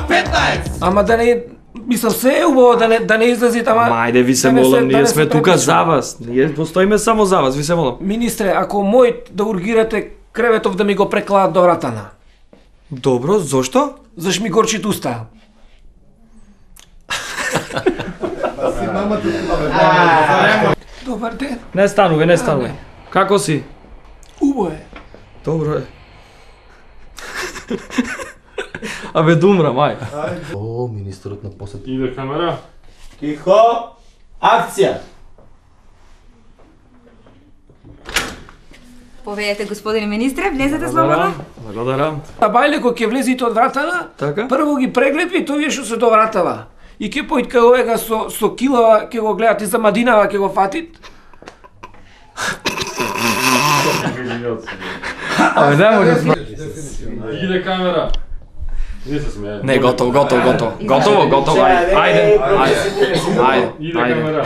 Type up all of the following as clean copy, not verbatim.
К15! Ама да не, мислам се е убаво да не излезите, ама... Мајде, ви се молам, ние сме тука за вас. Ние постоиме само за вас, ви се молам. Министре, ако мојт да ургирате креветов да ми го преклаат до вратана. Добро, зошто? Заш ми горчит уста. Добар ден. Не стануве. Како си? Убаво е. Добро е. Абе, думра, мај. О, министерот на посет. Иде камера. Тихо! Акција! Повеете, господине министре, влезете слободно. Благодарам. А бајле кој ќе влезите од вратана, Така? прво ги преглепи и тоа што се довратава. И ќе појд кај овега со килава, ќе го гледат и за Мадинава ќе го фатит. Абе, не може. Иде камера. Не се смее. Не, готово. Ајде. Иде камера.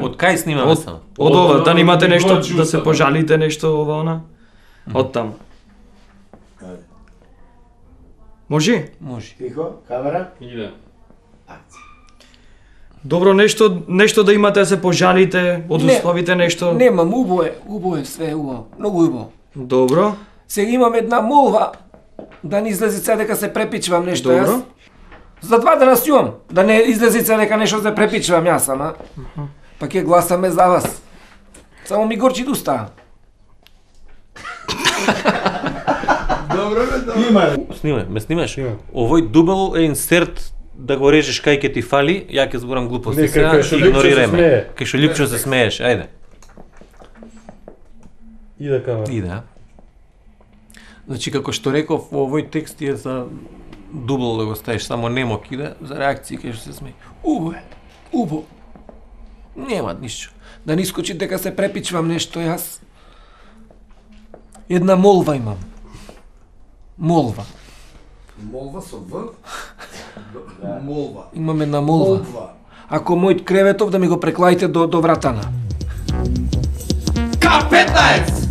Од кај снимаме само? Од ова, да немате нешто, да се пожалите нешто ова она? Од таму. Може? Може. Тихо, камера. Иде. Добро, нешто да имате да се пожалите, одусловите нешто. Немам, убаво е, све е убаво, многу убаво. Добро. Сега имам една молба, да не излезе се дека се препичвам нешто Добро. јас. За 2 дена сјувам, да не излезе се дека нешто се препичвам јас, ама. Па ќе гласаме за вас. Само ми горчи уста. Снимај, ме снимаш? Овој дубл е инсерт да го режеш кај ќе ти фали, ја ќе зборам глупости сега, игнорирај ме. Кај што липчо се смееш, ајде. Иде камера. Иде, а? Значи, како што реков, овој текст е за дубл да го ставиш, само немок иде, за реакции кај што се смеи. Убаво. Нема ништо. Да не искочи дека се препичвам нешто јас. Една молба имам. Молба. Молва со В? Молва. Имам една молба. Ако мојот креветов да ми го преклаите до вратана. К15!